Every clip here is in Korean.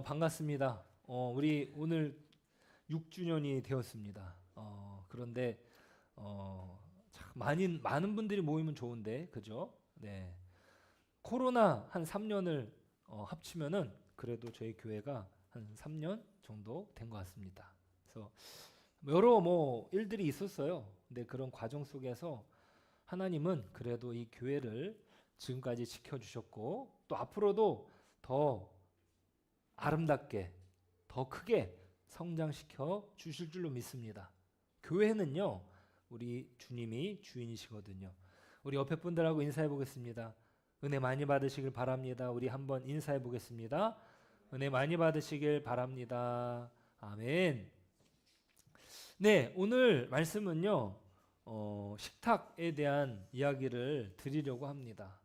반갑습니다. 우리 오늘 6주년이 되었습니다. 그런데 참 많은 분들이 모이면 좋은데, 그죠? 네. 코로나 한 3년을 합치면은 그래도 저희 교회가 한 3년 정도 된 것 같습니다. 그래서 여러 일들이 있었어요. 근데 그런 과정 속에서 하나님은 그래도 이 교회를 지금까지 지켜주셨고 또 앞으로도 더 아름답게 더 크게 성장시켜 주실 줄로 믿습니다. 교회는요, 우리 주님이 주인이시거든요. 우리 옆에 분들하고 인사해 보겠습니다. 은혜 많이 받으시길 바랍니다. 우리 한번 인사해 보겠습니다. 은혜 많이 받으시길 바랍니다. 아멘. 네, 오늘 말씀은요, 식탁에 대한 이야기를 드리려고 합니다.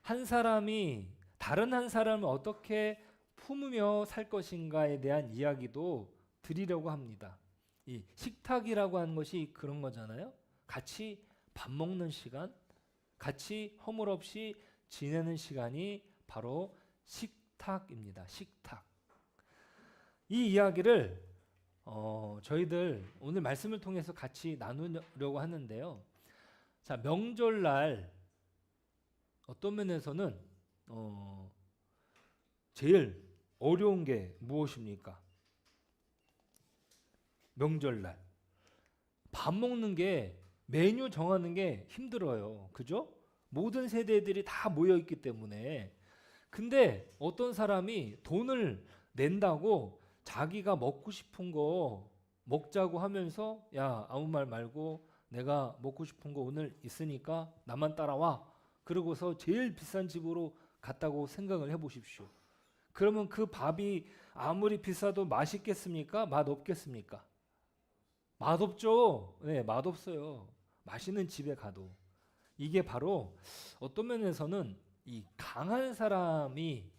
한 사람이 다른 한 사람을 어떻게 품으며 살 것인가에 대한 이야기도 드리려고 합니다. 이 식탁이라고 하는 것이 그런 거잖아요. 같이 밥 먹는 시간, 같이 허물없이 지내는 시간이 바로 식탁입니다. 식탁. 이 이야기를 저희들 오늘 말씀을 통해서 같이 나누려고 하는데요. 자, 명절날 어떤 면에서는 제일 어려운 게 무엇입니까? 명절날 밥 먹는 게 메뉴 정하는 게 힘들어요. 그죠? 모든 세대들이 다 모여 있기 때문에. 근데 어떤 사람이 돈을 낸다고 자기가 먹고 싶은 거 먹자고 하면서 야, 아무 말 말고 내가 먹고 싶은 거 오늘 있으니까 나만 따라와. 그러고서 제일 비싼 집으로 갔다고 생각을 해 보십시오. 그러면 그 밥이 아무리 비싸도 맛있겠습니까? 맛없겠습니까? 맛없죠. 네, 맛없어요. 맛있는 집에 가도. 이게 바로 어떤 면에서는 이 강한 사람이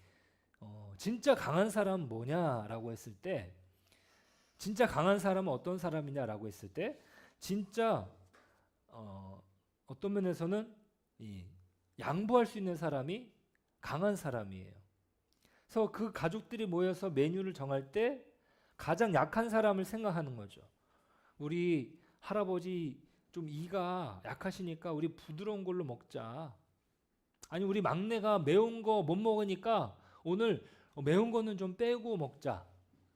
진짜 강한 사람은 뭐냐라고 했을 때, 진짜 강한 사람은 어떤 사람이냐라고 했을 때, 진짜 어떤 면에서는 이 양보할 수 있는 사람이 강한 사람이에요. 그래서 그 가족들이 모여서 메뉴를 정할 때 가장 약한 사람을 생각하는 거죠. 우리 할아버지 좀 이가 약하시니까 우리 부드러운 걸로 먹자. 아니 우리 막내가 매운 거 못 먹으니까 오늘 매운 거는 좀 빼고 먹자.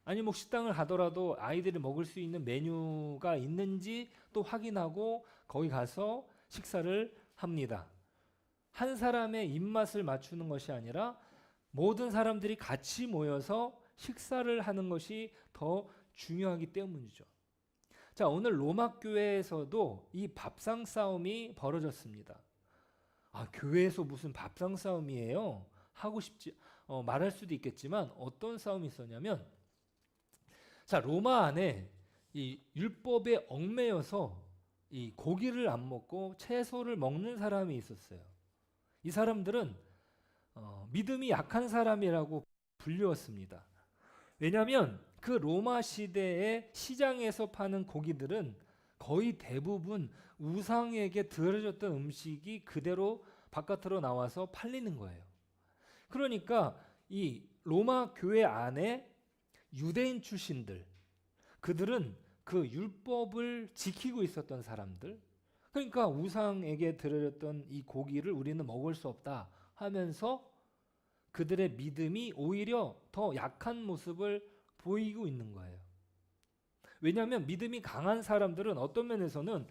아니 식당을 가더라도 아이들이 먹을 수 있는 메뉴가 있는지 또 확인하고 거기 가서 식사를 합니다. 한 사람의 입맛을 맞추는 것이 아니라 모든 사람들이 같이 모여서 식사를 하는 것이 더 중요하기 때문이죠. 자, 오늘 로마 교회에서도 이 밥상 싸움이 벌어졌습니다. 아, 교회에서 무슨 밥상 싸움이에요? 하고 싶지 말할 수도 있겠지만 어떤 싸움이 있었냐면, 자, 로마 안에 이 율법에 얽매여서 이 고기를 안 먹고 채소를 먹는 사람이 있었어요. 이 사람들은 믿음이 약한 사람이라고 불리웠습니다. 왜냐하면 그 로마 시대의 시장에서 파는 고기들은 거의 대부분 우상에게 드려졌던 음식이 그대로 바깥으로 나와서 팔리는 거예요. 그러니까 이 로마 교회 안에 유대인 출신들, 그들은 그 율법을 지키고 있었던 사람들, 그러니까 우상에게 드려졌던 이 고기를 우리는 먹을 수 없다 하면서 그들의 믿음이 오히려 더 약한 모습을 보이고 있는 거예요. 왜냐하면 믿음이 강한 사람들은 어떤 면에서는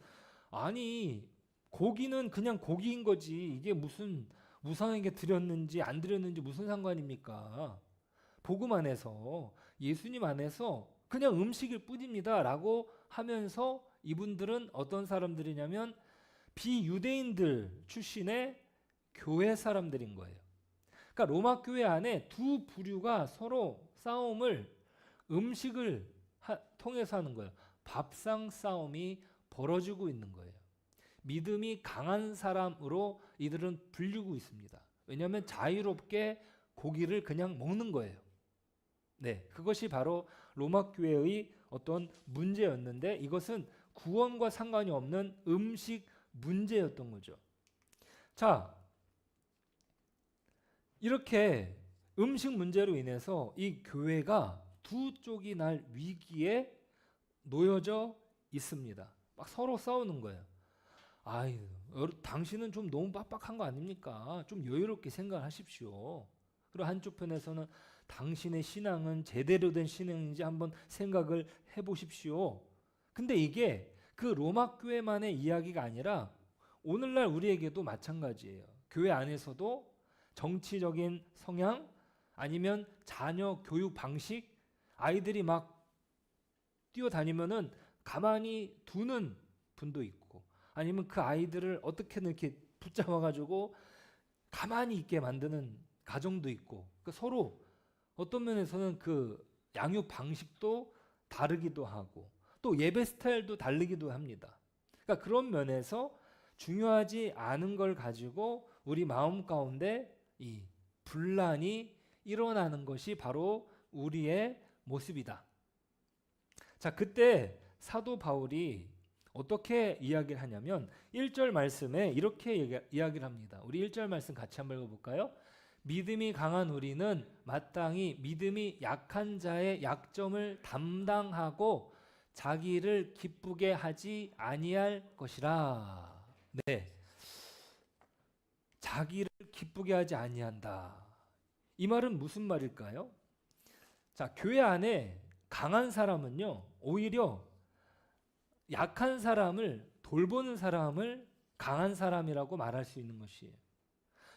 아니 고기는 그냥 고기인 거지 이게 무슨 우상에게 드렸는지 안 드렸는지 무슨 상관입니까? 복음 안에서 예수님 안에서 그냥 음식일 뿐입니다 라고 하면서 이분들은 어떤 사람들이냐면 비유대인들 출신의 교회 사람들인 거예요. 그러니까 로마 교회 안에 두 부류가 서로 싸움을 음식을 통해서 하는 거예요. 밥상 싸움이 벌어지고 있는 거예요. 믿음이 강한 사람으로 이들은 불리고 있습니다. 왜냐하면 자유롭게 고기를 그냥 먹는 거예요. 네, 그것이 바로 로마 교회의 어떤 문제였는데 이것은 구원과 상관이 없는 음식 문제였던 거죠. 자, 이렇게 음식 문제로 인해서 이 교회가 두 쪽이 날 위기에 놓여져 있습니다. 막 서로 싸우는 거예요. 아유, 당신은 좀 너무 빡빡한 거 아닙니까? 좀 여유롭게 생각하십시오. 그리고 한쪽 편에서는 당신의 신앙은 제대로 된 신앙인지 한번 생각을 해보십시오. 근데 이게 그 로마 교회만의 이야기가 아니라 오늘날 우리에게도 마찬가지예요. 교회 안에서도 정치적인 성향 아니면 자녀 교육 방식, 아이들이 막 뛰어다니면은 가만히 두는 분도 있고, 아니면 그 아이들을 어떻게든 이렇게 붙잡아 가지고 가만히 있게 만드는 가정도 있고, 그러니까 서로 어떤 면에서는 그 양육 방식도 다르기도 하고 또 예배 스타일도 다르기도 합니다. 그러니까 그런 면에서 중요하지 않은 걸 가지고 우리 마음 가운데 이 분란이 일어나는 것이 바로 우리의 모습이다. 자, 그때 사도 바울이 어떻게 이야기를 하냐면 1절 말씀에 이렇게 이야기를 합니다. 우리 1절 말씀 같이 한번 읽어볼까요? 믿음이 강한 우리는 마땅히 믿음이 약한 자의 약점을 담당하고 자기를 기쁘게 하지 아니할 것이라. 네, 자기를 기쁘게 하지 아니한다. 이 말은 무슨 말일까요? 자, 교회 안에 강한 사람은요, 오히려 약한 사람을 돌보는 사람을 강한 사람이라고 말할 수 있는 것이에요.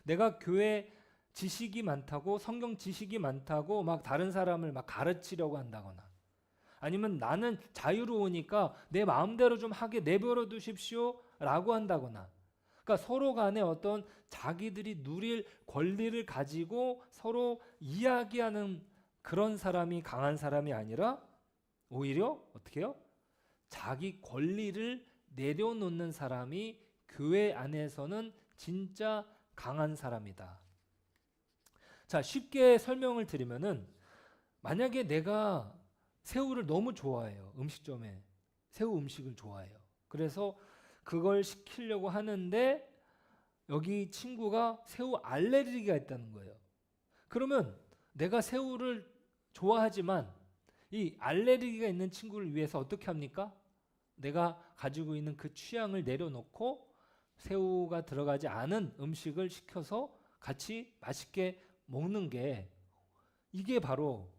내가 교회 지식이 많다고, 성경 지식이 많다고 막 다른 사람을 막 가르치려고 한다거나, 아니면 나는 자유로우니까 내 마음대로 좀 하게 내버려 두십시오 라고 한다거나, 그러니까 서로 간에 어떤 자기들이 누릴 권리를 가지고 서로 이야기하는 그런 사람이 강한 사람이 아니라 오히려 어떻게 해요? 자기 권리를 내려놓는 사람이 교회 안에서는 진짜 강한 사람이다. 자, 쉽게 설명을 드리면은, 만약에 내가 새우를 너무 좋아해요. 음식점에 새우 음식을 좋아해요. 그래서 그걸 시키려고 하는데 여기 친구가 새우 알레르기가 있다는 거예요. 그러면 내가 새우를 좋아하지만 이 알레르기가 있는 친구를 위해서 어떻게 합니까? 내가 가지고 있는 그 취향을 내려놓고 새우가 들어가지 않은 음식을 시켜서 같이 맛있게 먹는 게, 이게 바로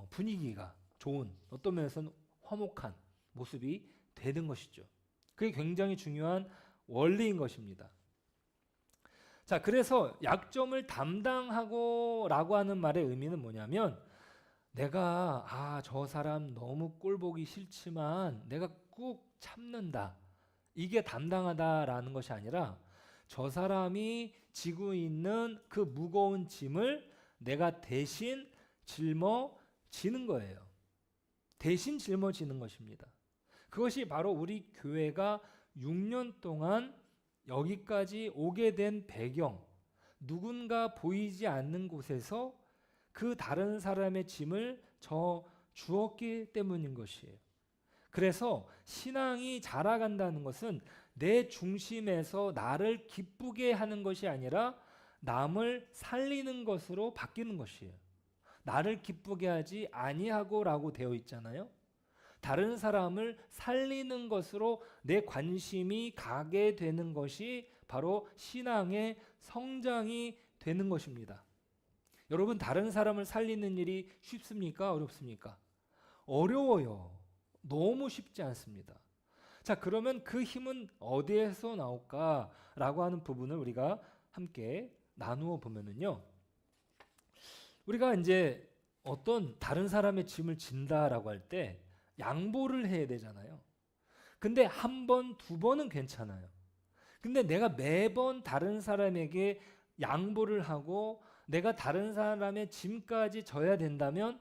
분위기가 좋은, 어떤 면에서는 화목한 모습이 되는 것이죠. 그게 굉장히 중요한 원리인 것입니다. 자, 그래서 약점을 담당하고 라고 하는 말의 의미는 뭐냐면, 내가 저 사람 너무 꼴보기 싫지만 내가 꾹 참는다, 이게 담당하다라는 것이 아니라 저 사람이 지고 있는 그 무거운 짐을 내가 대신 짊어지는 거예요. 대신 짊어지는 것입니다. 그것이 바로 우리 교회가 6년 동안 여기까지 오게 된 배경, 누군가 보이지 않는 곳에서 그 다른 사람의 짐을 져 주었기 때문인 것이에요. 그래서 신앙이 자라간다는 것은 내 중심에서 나를 기쁘게 하는 것이 아니라 남을 살리는 것으로 바뀌는 것이에요. 나를 기쁘게 하지 아니하고라고 되어 있잖아요. 다른 사람을 살리는 것으로 내 관심이 가게 되는 것이 바로 신앙의 성장이 되는 것입니다. 여러분, 다른 사람을 살리는 일이 쉽습니까? 어렵습니까? 어려워요. 너무 쉽지 않습니다. 자, 그러면 그 힘은 어디에서 나올까라고 하는 부분을 우리가 함께 나누어 보면은요, 우리가 이제 어떤 다른 사람의 짐을 진다라고 할 때 양보를 해야 되잖아요. 근데 한 번, 두 번은 괜찮아요. 근데 내가 매번 다른 사람에게 양보를 하고 내가 다른 사람의 짐까지 져야 된다면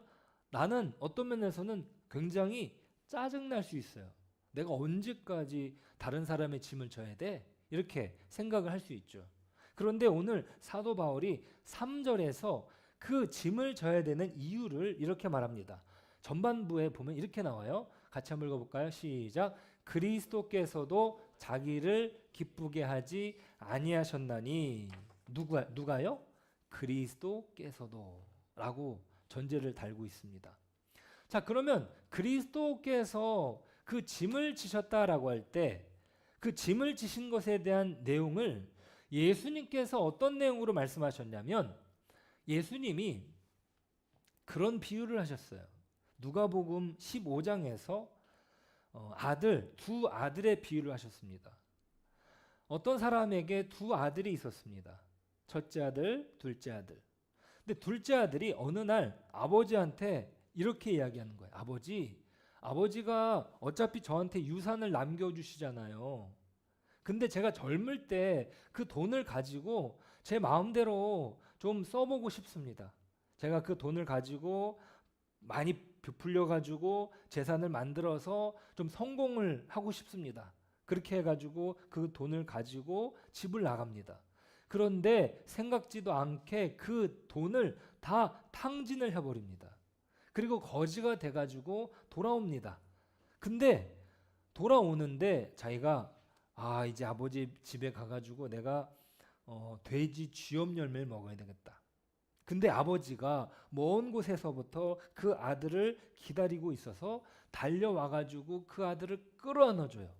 나는 어떤 면에서는 굉장히 짜증날 수 있어요. 내가 언제까지 다른 사람의 짐을 져야 돼? 이렇게 생각을 할 수 있죠. 그런데 오늘 사도 바울이 3절에서 그 짐을 져야 되는 이유를 이렇게 말합니다. 전반부에 보면 이렇게 나와요. 같이 한번 읽어볼까요? 시작. 그리스도께서도 자기를 기쁘게 하지 아니하셨나니. 누가요? 그리스도께서도라고 전제를 달고 있습니다. 자, 그러면 그리스도께서 그 짐을 지셨다라고 할 때 그 짐을 지신 것에 대한 내용을 예수님께서 어떤 내용으로 말씀하셨냐면 예수님이 그런 비유를 하셨어요. 누가복음 15장에서 두 아들의 비유를 하셨습니다. 어떤 사람에게 두 아들이 있었습니다. 첫째 아들, 둘째 아들. 근데 둘째 아들이 어느 날 아버지한테 이렇게 이야기하는 거예요. 아버지가 어차피 저한테 유산을 남겨주시잖아요. 근데 제가 젊을 때 그 돈을 가지고 제 마음대로 좀 써보고 싶습니다. 제가 그 돈을 가지고 많이 부풀려가지고 재산을 만들어서 좀 성공을 하고 싶습니다. 그렇게 해가지고 그 돈을 가지고 집을 나갑니다. 그런데 생각지도 않게 그 돈을 다 탕진을 해버립니다. 그리고 거지가 돼가지고 돌아옵니다. 근데 돌아오는데 자기가 이제 아버지 집에 가가지고 내가 돼지 쥐염 열매를 먹어야 되겠다. 근데 아버지가 먼 곳에서부터 그 아들을 기다리고 있어서 달려와가지고 그 아들을 끌어안아줘요.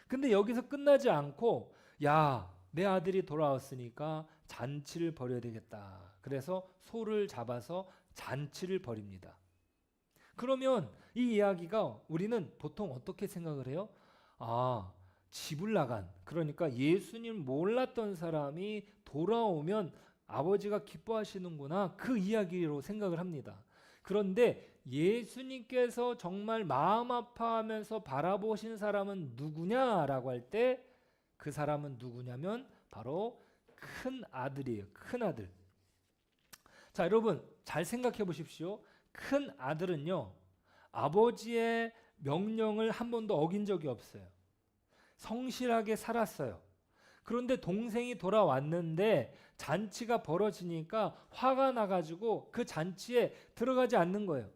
근데 여기서 끝나지 않고 야, 내 아들이 돌아왔으니까 잔치를 벌여야 되겠다. 그래서 소를 잡아서 잔치를 벌입니다. 그러면 이 이야기가 우리는 보통 어떻게 생각을 해요? 집을 나간, 그러니까 예수님 몰랐던 사람이 돌아오면 아버지가 기뻐하시는구나, 그 이야기로 생각을 합니다. 그런데 예수님께서 정말 마음 아파하면서 바라보신 사람은 누구냐라고 할 때 그 사람은 누구냐면 바로 큰 아들이에요. 큰 아들. 자, 여러분 잘 생각해 보십시오. 큰 아들은요, 아버지의 명령을 한 번도 어긴 적이 없어요. 성실하게 살았어요. 그런데 동생이 돌아왔는데 잔치가 벌어지니까 화가 나가지고 그 잔치에 들어가지 않는 거예요.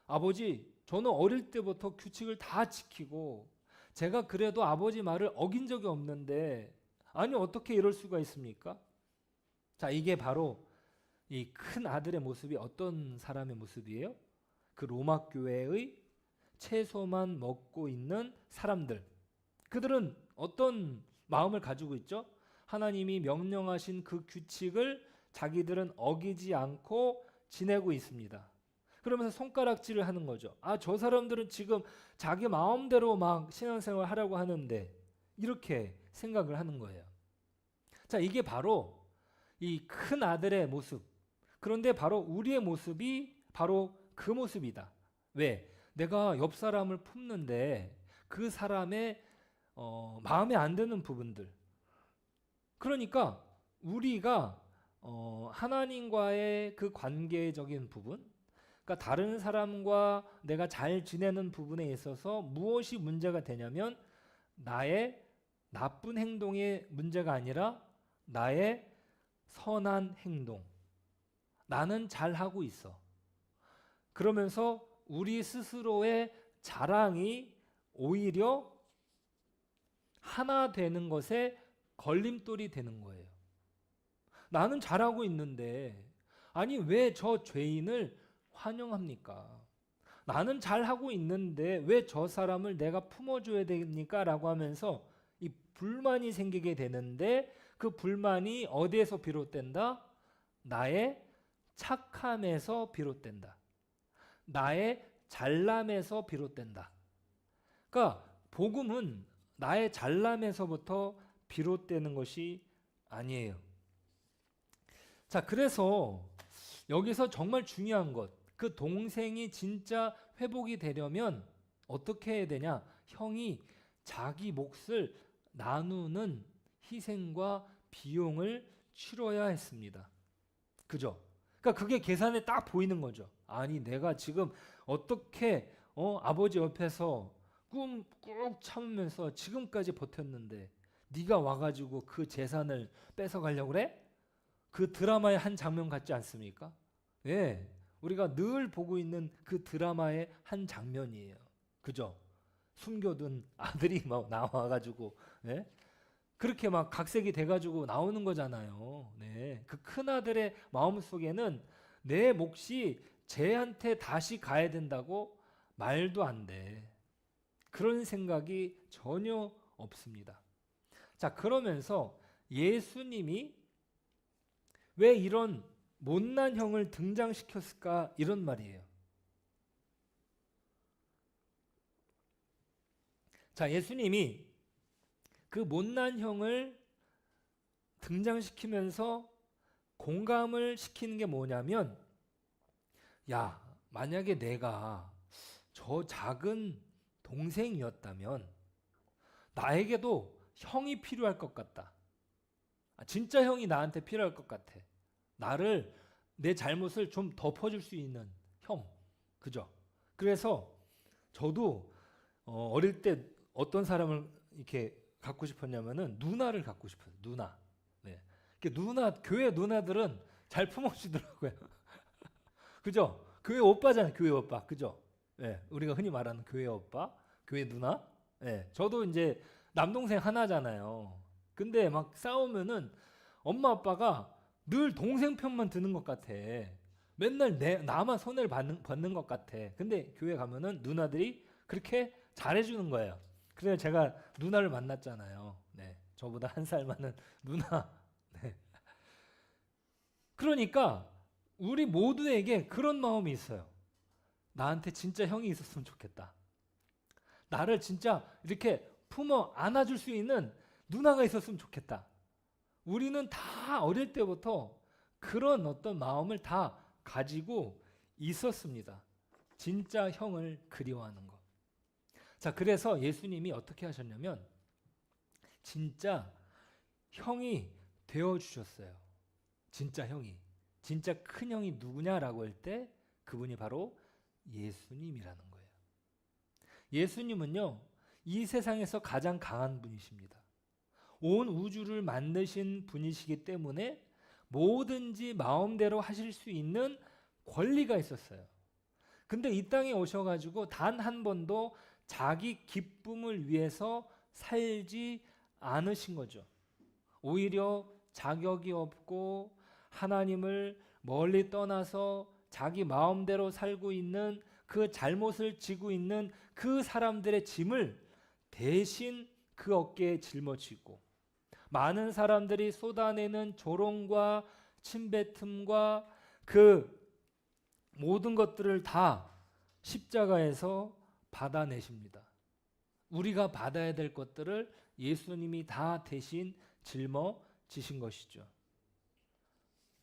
아버지, 저는 어릴 때부터 규칙을 다 지키고 제가 그래도 아버지 말을 어긴 적이 없는데 아니 어떻게 이럴 수가 있습니까? 자, 이게 바로 이 큰 아들의 모습이 어떤 사람의 모습이에요? 그 로마 교회의 채소만 먹고 있는 사람들. 그들은 어떤 마음을 가지고 있죠? 하나님이 명령하신 그 규칙을 자기들은 어기지 않고 지내고 있습니다. 그러면서 손가락질을 하는 거죠. 저 사람들은 지금 자기 마음대로 막 신앙생활 하려고 하는데, 이렇게 생각을 하는 거예요. 자, 이게 바로 이 큰 아들의 모습. 그런데 바로 우리의 모습이 바로 그 모습이다. 왜? 내가 옆 사람을 품는데 그 사람의 마음에 안 드는 부분들. 그러니까 우리가 하나님과의 그 관계적인 부분, 그러니까 다른 사람과 내가 잘 지내는 부분에 있어서 무엇이 문제가 되냐면 나의 나쁜 행동의 문제가 아니라 나의 선한 행동. 나는 잘하고 있어. 그러면서 우리 스스로의 자랑이 오히려 하나 되는 것에 걸림돌이 되는 거예요. 나는 잘하고 있는데 아니 왜 저 죄인을 환영합니까? 나는 잘하고 있는데 왜 저 사람을 내가 품어줘야 됩니까? 라고 하면서 이 불만이 생기게 되는데 그 불만이 어디에서 비롯된다? 나의 착함에서 비롯된다. 나의 잘남에서 비롯된다. 그러니까 복음은 나의 잘남에서부터 비롯되는 것이 아니에요. 자, 그래서 여기서 정말 중요한 것, 그 동생이 진짜 회복이 되려면 어떻게 해야 되냐? 형이 자기 몫을 나누는 희생과 비용을 치러야 했습니다. 그죠? 그러니까 그게 계산에 딱 보이는 거죠. 아니 내가 지금 어떻게 아버지 옆에서 꾹 참으면서 지금까지 버텼는데 네가 와가지고 그 재산을 뺏어가려고 그래? 그 드라마의 한 장면 같지 않습니까? 예, 우리가 늘 보고 있는 그 드라마의 한 장면이에요. 그죠? 숨겨둔 아들이 막 나와가지고, 예? 그렇게 막 각색이 돼가지고 나오는 거잖아요. 네. 그 큰아들의 마음 속에는 내 몫이 쟤한테 다시 가야 된다고 말도 안 돼. 그런 생각이 전혀 없습니다. 자, 그러면서 예수님이 왜 이런 못난 형을 등장시켰을까? 이런 말이에요. 자, 예수님이 그 못난 형을 등장시키면서 공감을 시키는 게 뭐냐면, 야, 만약에 내가 저 작은 동생이었다면 나에게도 형이 필요할 것 같다. 진짜 형이 나한테 필요할 것 같아. 나를, 내 잘못을 좀 덮어줄 수 있는 형. 그죠? 그래서 저도 어릴 때 어떤 사람을 이렇게 갖고 싶었냐면은 누나를 갖고 싶어요. 누나. 네. 누나, 교회 누나들은 잘 품어주더라고요. 그죠? 교회 오빠잖아요. 교회 오빠. 그죠? 네. 우리가 흔히 말하는 교회 오빠, 교회 누나. 네. 저도 이제 남동생 하나잖아요. 근데 막 싸우면은 엄마 아빠가 늘 동생 편만 드는 것 같아. 맨날 나만 손해를 받는 것 같아. 근데 교회 가면은 누나들이 그렇게 잘해주는 거예요. 그래서 제가 누나를 만났잖아요. 네, 저보다 한 살 많은 누나. 네. 그러니까 우리 모두에게 그런 마음이 있어요. 나한테 진짜 형이 있었으면 좋겠다. 나를 진짜 이렇게 품어 안아줄 수 있는 누나가 있었으면 좋겠다. 우리는 다 어릴 때부터 그런 어떤 마음을 다 가지고 있었습니다. 진짜 형을 그리워하는 것. 자, 그래서 예수님이 어떻게 하셨냐면 진짜 형이 되어주셨어요. 진짜 형이. 진짜 큰 형이 누구냐라고 할 때 그분이 바로 예수님이라는 거예요. 예수님은요, 이 세상에서 가장 강한 분이십니다. 온 우주를 만드신 분이시기 때문에 뭐든지 마음대로 하실 수 있는 권리가 있었어요. 근데 이 땅에 오셔가지고 단 한 번도 자기 기쁨을 위해서 살지 않으신 거죠. 오히려 자격이 없고 하나님을 멀리 떠나서 자기 마음대로 살고 있는 그 잘못을 지고 있는 그 사람들의 짐을 대신 그 어깨에 짊어지고 많은 사람들이 쏟아내는 조롱과 침뱉음과 그 모든 것들을 다 십자가에서 받아내십니다. 우리가 받아야 될 것들을 예수님이 다 대신 짊어지신 것이죠.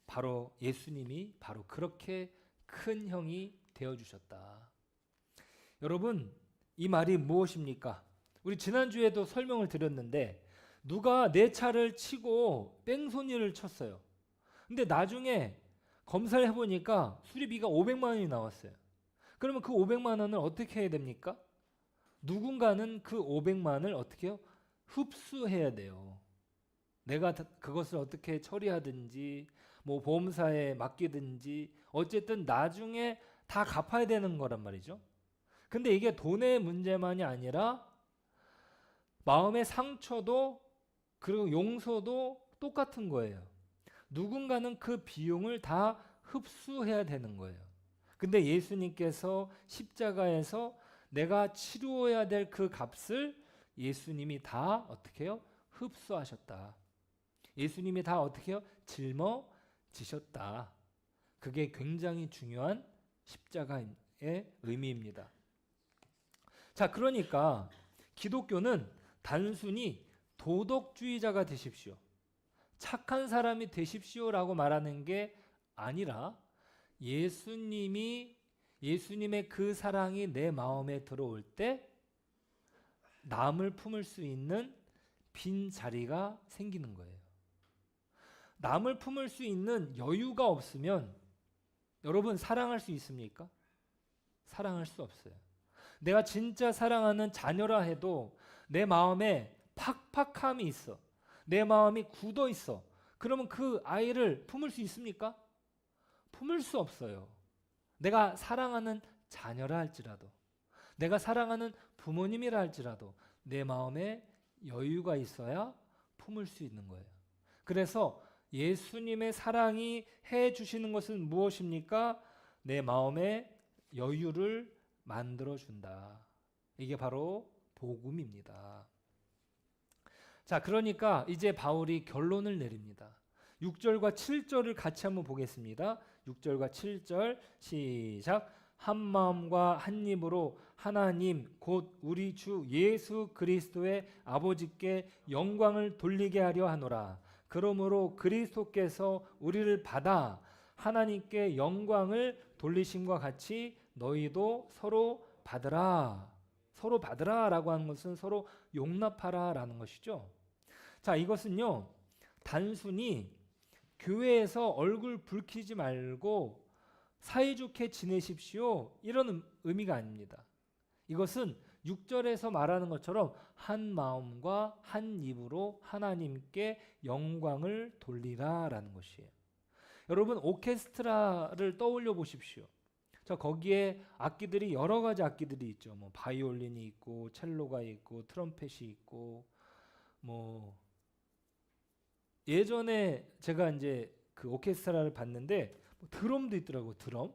바로 예수님이 바로 그렇게 큰 형이 되어주셨다. 여러분, 이 말이 무엇입니까? 우리 지난주에도 설명을 드렸는데 누가 내 차를 치고 뺑소니를 쳤어요. 근데 나중에 검사를 해보니까 수리비가 500만 원이 나왔어요. 그러면 그 500만 원을 어떻게 해야 됩니까? 누군가는 그 500만 원을 어떻게 해요? 흡수해야 돼요. 내가 그것을 어떻게 처리하든지 뭐 보험사에 맡기든지 어쨌든 나중에 다 갚아야 되는 거란 말이죠. 근데 이게 돈의 문제만이 아니라 마음의 상처도 그리고 용서도 똑같은 거예요. 누군가는 그 비용을 다 흡수해야 되는 거예요. 근데 예수님께서 십자가에서 내가 치루어야 될 그 값을 예수님이 다 어떻게 해요? 흡수하셨다. 예수님이 다 어떻게 해요? 짊어지셨다. 그게 굉장히 중요한 십자가의 의미입니다. 자, 그러니까 기독교는 단순히 도덕주의자가 되십시오, 착한 사람이 되십시오라고 말하는 게 아니라 예수님의 그 사랑이 내 마음에 들어올 때 남을 품을 수 있는 빈 자리가 생기는 거예요. 남을 품을 수 있는 여유가 없으면 여러분 사랑할 수 있습니까? 사랑할 수 없어요. 내가 진짜 사랑하는 자녀라 해도 내 마음에 팍팍함이 있어. 내 마음이 굳어 있어. 그러면 그 아이를 품을 수 있습니까? 품을 수 없어요. 내가 사랑하는 자녀라 할지라도, 내가 사랑하는 부모님이라 할지라도 내 마음에 여유가 있어야 품을 수 있는 거예요. 그래서 예수님의 사랑이 해 주시는 것은 무엇입니까? 내 마음에 여유를 만들어 준다. 이게 바로 복음입니다. 자, 그러니까 이제 바울이 결론을 내립니다. 6절과 7절을 같이 한번 보겠습니다. 6절과 7절 시작. 한 마음과 한 입으로 하나님 곧 우리 주 예수 그리스도의 아버지께 영광을 돌리게 하려 하노라. 그러므로 그리스도께서 우리를 받아 하나님께 영광을 돌리심과 같이 너희도 서로 받으라. 서로 받으라라고 하는 것은 서로 용납하라라는 것이죠. 자, 이것은요, 단순히 교회에서 얼굴 붉히지 말고 사이좋게 지내십시오, 이런 의미가 아닙니다. 이것은 6절에서 말하는 것처럼 한 마음과 한 입으로 하나님께 영광을 돌리라라는 것이에요. 여러분, 오케스트라를 떠올려 보십시오. 자, 거기에 악기들이 여러 가지 악기들이 있죠. 뭐 바이올린이 있고 첼로가 있고 트럼펫이 있고, 뭐 예전에 제가 이제 그 오케스트라를 봤는데 뭐 드럼도 있더라고. 드럼.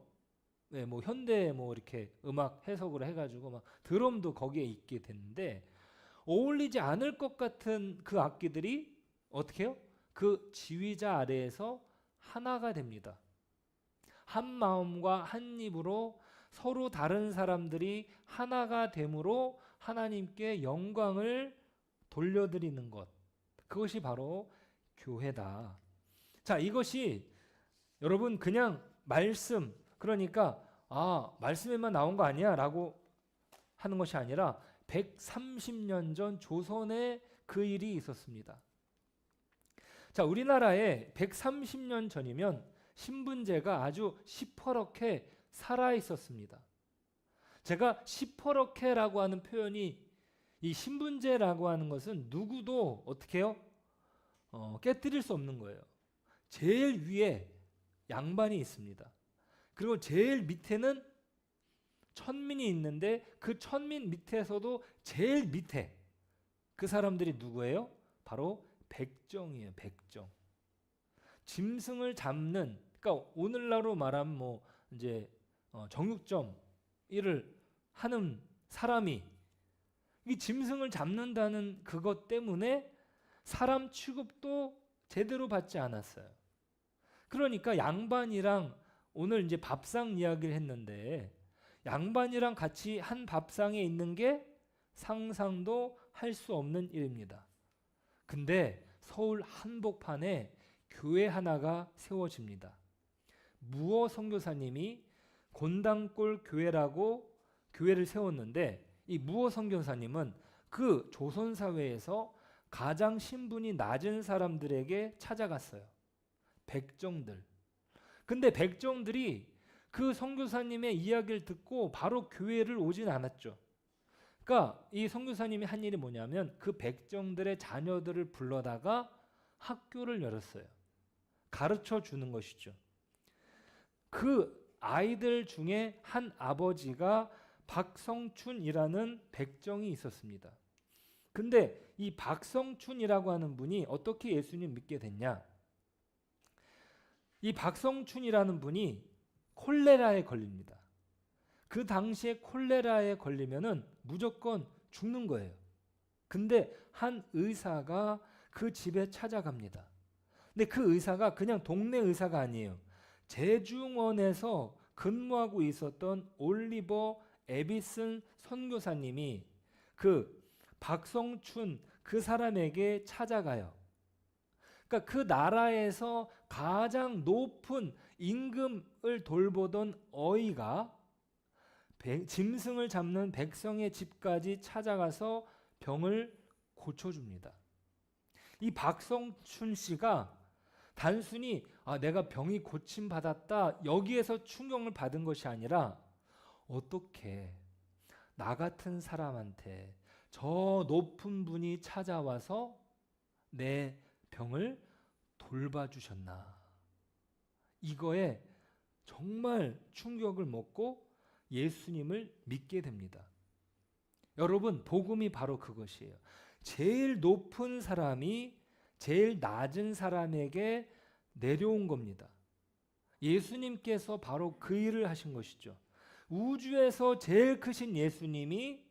네, 뭐 현대 뭐 이렇게 음악 해석으로 해가지고 막 드럼도 거기에 있게 됐는데, 어울리지 않을 것 같은 그 악기들이 어떻게 해요? 그 지휘자 아래에서 하나가 됩니다. 한 마음과 한 입으로 서로 다른 사람들이 하나가 됨으로 하나님께 영광을 돌려드리는 것, 그것이 바로 교회다. 자, 이것이 여러분 그냥 말씀, 그러니까 말씀에만 나온 거 아니야 라고 하는 것이 아니라 130년 전 조선에 그 일이 있었습니다. 자, 우리나라에 130년 전이면 신분제가 아주 시퍼렇게 살아 있었습니다. 제가 시퍼렇게라고 하는 표현이, 이 신분제라고 하는 것은 누구도 어떻게 해요? 깨뜨릴 수 없는 거예요. 제일 위에 양반이 있습니다. 그리고 제일 밑에는 천민이 있는데 그 천민 밑에서도 제일 밑에 그 사람들이 누구예요? 바로 백정이에요. 백정. 짐승을 잡는, 그러니까 오늘날로 말하면 뭐 이제 정육점 일을 하는 사람이 이 짐승을 잡는다는 그것 때문에 사람 취급도 제대로 받지 않았어요. 그러니까 양반이랑 오늘 이제 밥상 이야기를 했는데, 양반이랑 같이 한 밥상에 있는 게 상상도 할 수 없는 일입니다. 근데 서울 한복판에 교회 하나가 세워집니다. 무어 선교사님이 곤당골 교회라고 교회를 세웠는데, 이 무어 선교사님은 그 조선 사회에서 가장 신분이 낮은 사람들에게 찾아갔어요. 백정들. 근데 백정들이 그 선교사님의 이야기를 듣고 바로 교회를 오진 않았죠. 그러니까 이 선교사님이 한 일이 뭐냐면 그 백정들의 자녀들을 불러다가 학교를 열었어요. 가르쳐 주는 것이죠. 그 아이들 중에 한 아버지가 박성춘이라는 백정이 있었습니다. 근데 이 박성춘이라고 하는 분이 어떻게 예수님 믿게 됐냐? 이 박성춘이라는 분이 콜레라에 걸립니다. 그 당시에 콜레라에 걸리면은 무조건 죽는 거예요. 근데 한 의사가 그 집에 찾아갑니다. 근데 그 의사가 그냥 동네 의사가 아니에요. 제중원에서 근무하고 있었던 올리버 에비슨 선교사님이 그 박성춘 그 사람에게 찾아가요. 그러니까 그 나라에서 가장 높은 임금을 돌보던 어이가 짐승을 잡는 백성의 집까지 찾아가서 병을 고쳐줍니다. 이 박성춘 씨가 단순히 내가 병이 고침받았다 여기에서 충격을 받은 것이 아니라, 어떻게 나 같은 사람한테 저 높은 분이 찾아와서 내 병을 돌봐주셨나, 이거에 정말 충격을 먹고 예수님을 믿게 됩니다. 여러분, 복음이 바로 그것이에요. 제일 높은 사람이 제일 낮은 사람에게 내려온 겁니다. 예수님께서 바로 그 일을 하신 것이죠. 우주에서 제일 크신 예수님이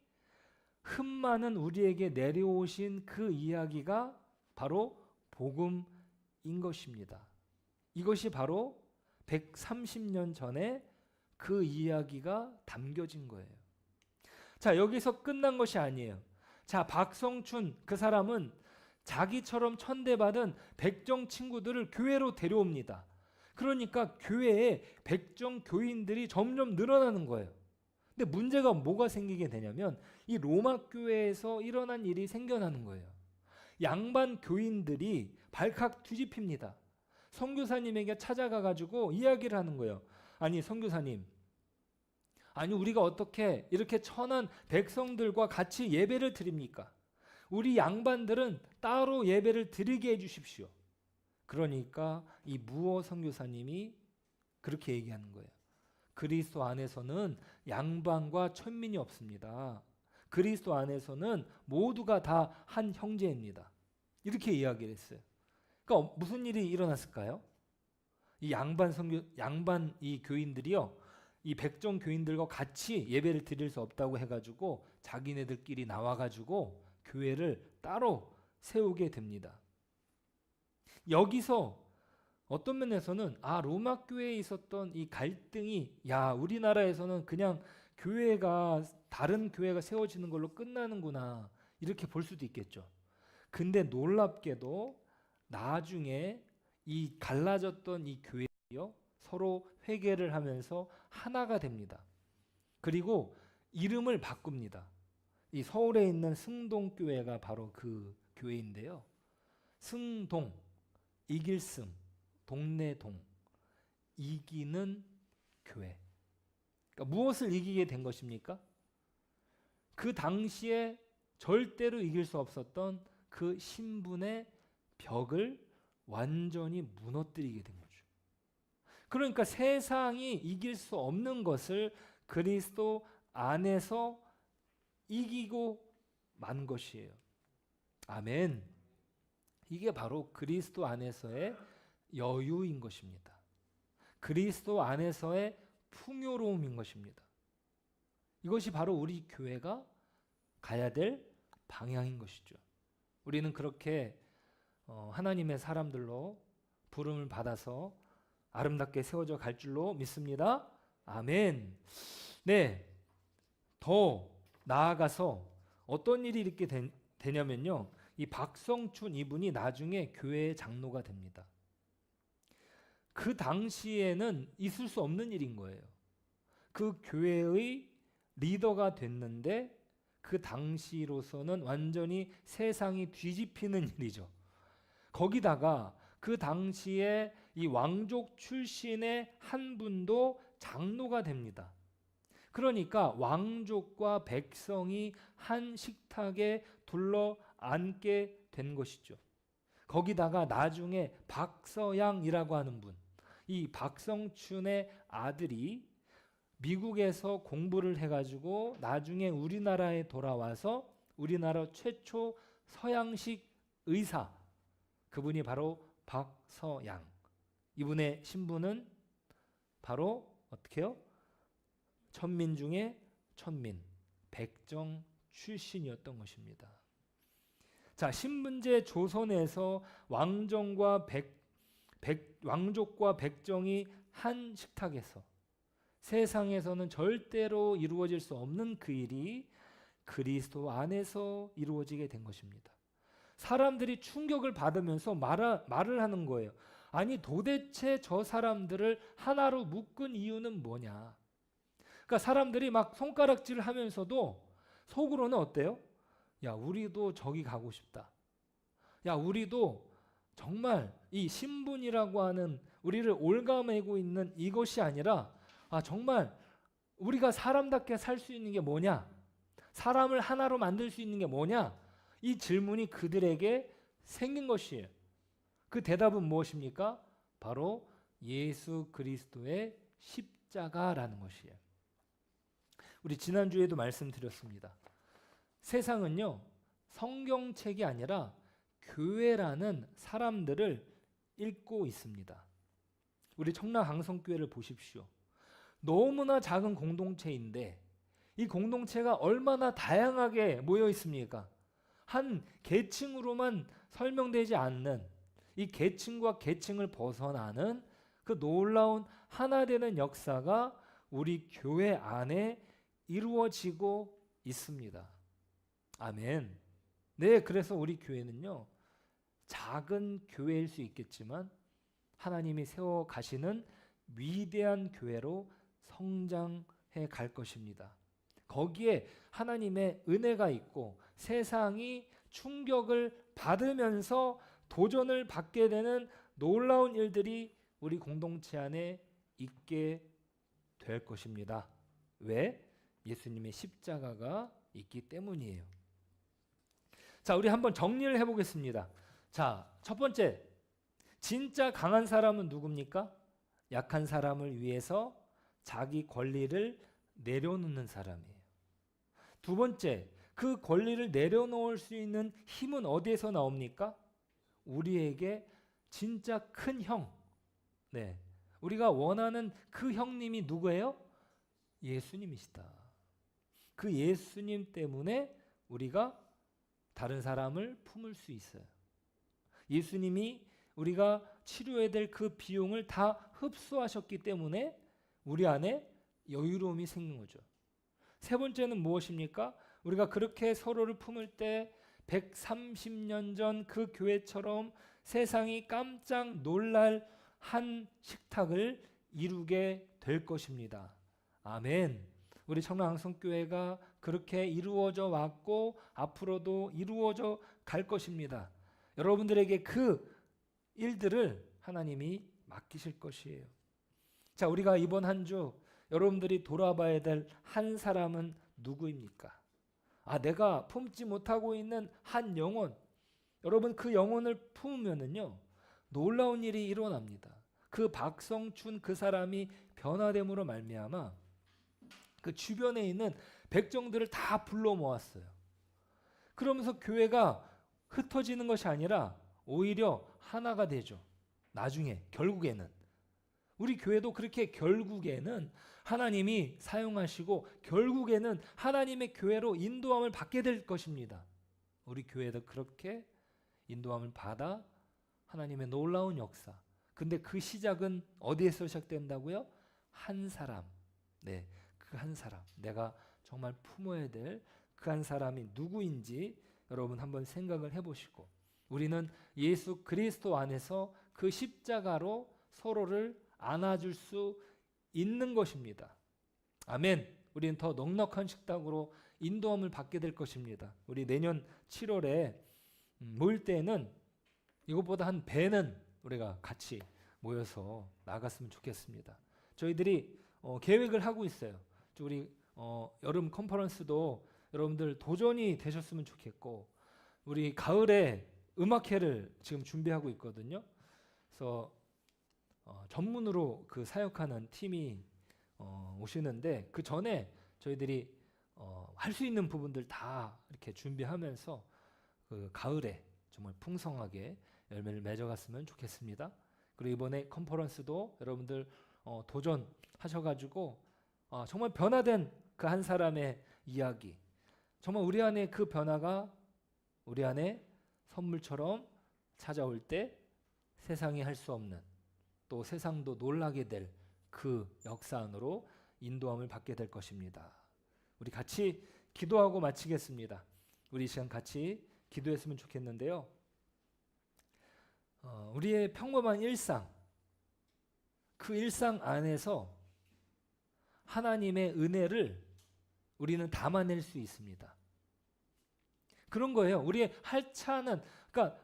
흠 많은 우리에게 내려오신 그 이야기가 바로 복음인 것입니다. 이것이 바로 130년 전에 그 이야기가 담겨진 거예요. 자, 여기서 끝난 것이 아니에요. 자, 박성춘 그 사람은 자기처럼 천대받은 백정 친구들을 교회로 데려옵니다. 그러니까 교회에 백정 교인들이 점점 늘어나는 거예요. 근데 문제가 뭐가 생기게 되냐면 이 로마 교회에서 일어난 일이 생겨나는 거예요. 양반 교인들이 발칵 뒤집힙니다. 선교사님에게 찾아가 가지고 이야기를 하는 거예요. 아니 선교사님, 아니 우리가 어떻게 이렇게 천한 백성들과 같이 예배를 드립니까? 우리 양반들은 따로 예배를 드리게 해주십시오. 그러니까 이 무어 선교사님이 그렇게 얘기하는 거예요. 그리스도 안에서는 양반과 천민이 없습니다. 그리스도 안에서는 모두가 다 한 형제입니다. 이렇게 이야기를 했어요. 그러니까 무슨 일이 일어났을까요? 이 양반 이 교인들이요, 이 백정 교인들과 같이 예배를 드릴 수 없다고 해가지고 자기네들끼리 나와가지고 교회를 따로 세우게 됩니다. 여기서 어떤 면에서는 로마 교회에 있었던 이 갈등이 우리나라에서는 그냥 교회가 다른 교회가 세워지는 걸로 끝나는구나 이렇게 볼 수도 있겠죠. 근데 놀랍게도 나중에 이 갈라졌던 이 교회요 서로 회개를 하면서 하나가 됩니다. 그리고 이름을 바꿉니다. 이 서울에 있는 승동교회가 바로 그 교회인데요. 승동, 이길승, 동네동, 이기는 교회. 그러니까 무엇을 이기게 된 것입니까? 그 당시에 절대로 이길 수 없었던 그 신분의 벽을 완전히 무너뜨리게 된 거죠. 그러니까 세상이 이길 수 없는 것을 그리스도 안에서 이기고 만 것이에요. 아멘. 이게 바로 그리스도 안에서의 여유인 것입니다. 그리스도 안에서의 풍요로움인 것입니다. 이것이 바로 우리 교회가 가야 될 방향인 것이죠. 우리는 그렇게 하나님의 사람들로 부름을 받아서 아름답게 세워져 갈 줄로 믿습니다. 아멘. 네, 더 나아가서 어떤 일이 이렇게 되냐면요, 이 박성춘 이분이 나중에 교회의 장로가 됩니다. 그 당시에는 있을 수 없는 일인 거예요. 그 교회의 리더가 됐는데 그 당시로서는 완전히 세상이 뒤집히는 일이죠. 거기다가 그 당시에 이 왕족 출신의 한 분도 장로가 됩니다. 그러니까 왕족과 백성이 한 식탁에 둘러 앉게 된 것이죠. 거기다가 나중에 박서양이라고 하는 분, 이 박성춘의 아들이 미국에서 공부를 해가지고 나중에 우리나라에 돌아와서 우리나라 최초 서양식 의사, 그분이 바로 박서양. 이분의 신분은 바로 어떻게 해요? 천민 중에 천민, 백정 출신이었던 것입니다. 자, 신분제 조선에서 왕족과 백정이 한 식탁에서 세상에서는 절대로 이루어질 수 없는 그 일이 그리스도 안에서 이루어지게 된 것입니다. 사람들이 충격을 받으면서 말을 하는 거예요. 아니 도대체 저 사람들을 하나로 묶은 이유는 뭐냐? 그러니까 사람들이 막 손가락질을 하면서도 속으로는 어때요? 야, 우리도 저기 가고 싶다. 야, 우리도 정말 이 신분이라고 하는 우리를 올가매고 있는 이것이 아니라 정말 우리가 사람답게 살 수 있는 게 뭐냐? 사람을 하나로 만들 수 있는 게 뭐냐? 이 질문이 그들에게 생긴 것이에요. 그 대답은 무엇입니까? 바로 예수 그리스도의 십자가라는 것이에요. 우리 지난주에도 말씀드렸습니다. 세상은요, 성경책이 아니라 교회라는 사람들을 읽고 있습니다. 우리 청라강성교회를 보십시오. 너무나 작은 공동체인데 이 공동체가 얼마나 다양하게 모여 있습니까? 한 계층으로만 설명되지 않는 이 계층과 계층을 벗어나는 그 놀라운 하나 되는 역사가 우리 교회 안에 이루어지고 있습니다. 아멘. 네, 그래서 우리 교회는요, 작은 교회일 수 있겠지만 하나님이 세워 가시는 위대한 교회로 성장해 갈 것입니다. 거기에 하나님의 은혜가 있고 세상이 충격을 받으면서 도전을 받게 되는 놀라운 일들이 우리 공동체 안에 있게 될 것입니다. 왜? 예수님의 십자가가 있기 때문이에요. 자, 우리 한번 정리를 해보겠습니다. 자, 첫 번째, 진짜 강한 사람은 누굽니까? 약한 사람을 위해서 자기 권리를 내려놓는 사람이에요. 두 번째, 그 권리를 내려놓을 수 있는 힘은 어디에서 나옵니까? 우리에게 진짜 큰 형, 네, 우리가 원하는 그 형님이 누구예요? 예수님이시다. 그 예수님 때문에 우리가 다른 사람을 품을 수 있어요. 예수님이 우리가 치료해야 될 그 비용을 다 흡수하셨기 때문에 우리 안에 여유로움이 생긴 거죠. 세 번째는 무엇입니까? 우리가 그렇게 서로를 품을 때 130년 전 그 교회처럼 세상이 깜짝 놀랄 한 식탁을 이루게 될 것입니다. 아멘. 우리 청라강성교회가 그렇게 이루어져 왔고 앞으로도 이루어져 갈 것입니다. 여러분들에게 그 일들을 하나님이 맡기실 것이에요. 자, 우리가 이번 한 주 여러분들이 돌아봐야 될 한 사람은 누구입니까? 내가 품지 못하고 있는 한 영혼. 여러분, 그 영혼을 품으면은요, 놀라운 일이 일어납니다. 그 박성춘 그 사람이 변화됨으로 말미암아 그 주변에 있는 백정들을 다 불러 모았어요. 그러면서 교회가 흩어지는 것이 아니라 오히려 하나가 되죠. 나중에 결국에는 우리 교회도 그렇게 결국에는 하나님이 사용하시고 결국에는 하나님의 교회로 인도함을 받게 될 것입니다. 우리 교회도 그렇게 인도함을 받아 하나님의 놀라운 역사. 근데 그 시작은 어디에서 시작된다고요? 한 사람. 네, 그 한 사람. 내가 정말 품어야 될 그 한 사람이 누구인지 여러분 한번 생각을 해보시고 우리는 예수 그리스도 안에서 그 십자가로 서로를 안아줄 수 있는 것입니다. 아멘. 우리는 더 넉넉한 식탁으로 인도함을 받게 될 것입니다. 우리 내년 7월에 모일 때는 이것보다 한 배는 우리가 같이 모여서 나갔으면 좋겠습니다. 저희들이 계획을 하고 있어요. 우리 여름 컨퍼런스도 여러분들 도전이 되셨으면 좋겠고 우리 가을에 음악회를 지금 준비하고 있거든요. 그래서 전문으로 그 사역하는 팀이 오시는데 그 전에 저희들이 할 수 있는 부분들 다 이렇게 준비하면서 그 가을에 정말 풍성하게 열매를 맺어갔으면 좋겠습니다. 그리고 이번에 컨퍼런스도 여러분들 도전하셔가지고 정말 변화된 그 한 사람의 이야기, 정말 우리 안에 그 변화가 우리 안에 선물처럼 찾아올 때 세상이 할 수 없는 또 세상도 놀라게 될 그 역사 안으로 인도함을 받게 될 것입니다. 우리 같이 기도하고 마치겠습니다. 우리 이 시간 같이 기도했으면 좋겠는데요. 우리의 평범한 일상, 그 일상 안에서 하나님의 은혜를 우리는 담아낼 수 있습니다. 그런 거예요. 우리의 하찮은, 그러니까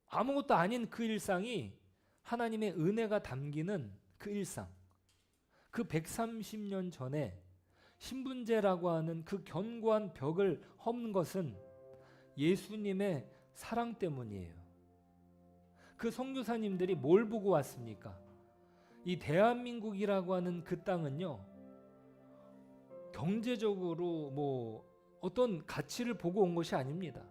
아무것도 아닌 그 일상이 하나님의 은혜가 담기는 그 일상. 그 130년 전에 신분제라고 하는 그 견고한 벽을 험는 것은 예수님의 사랑 때문이에요. 그 선교사님들이 뭘 보고 왔습니까? 이 대한민국이라고 하는 그 땅은요, 경제적으로 뭐 어떤 가치를 보고 온 것이 아닙니다.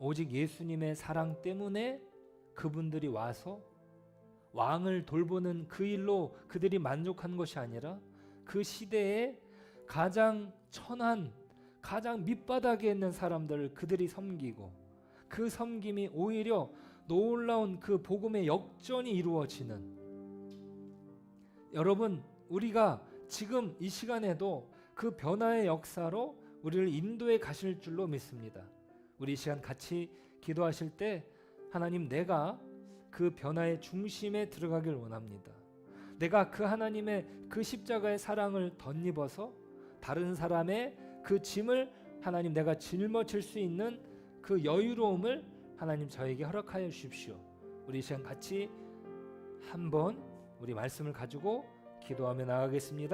오직 예수님의 사랑 때문에 그분들이 와서 왕을 돌보는 그 일로 그들이 만족한 것이 아니라 그 시대에 가장 천한, 가장 밑바닥에 있는 사람들을 그들이 섬기고 그 섬김이 오히려 놀라운 그 복음의 역전이 이루어지는, 여러분 우리가 지금 이 시간에도 그 변화의 역사로 우리를 인도해 가실 줄로 믿습니다. 우리 이 시간 같이 기도하실 때 하나님, 내가 그 변화의 중심에 들어가길 원합니다. 내가 그 하나님의 그 십자가의 사랑을 덧입어서 다른 사람의 그 짐을 하나님 내가 짊어질 수 있는 그 여유로움을 하나님 저에게 허락하여 주십시오. 우리 이 시간 같이 한번 우리 말씀을 가지고 기도하며 나가겠습니다.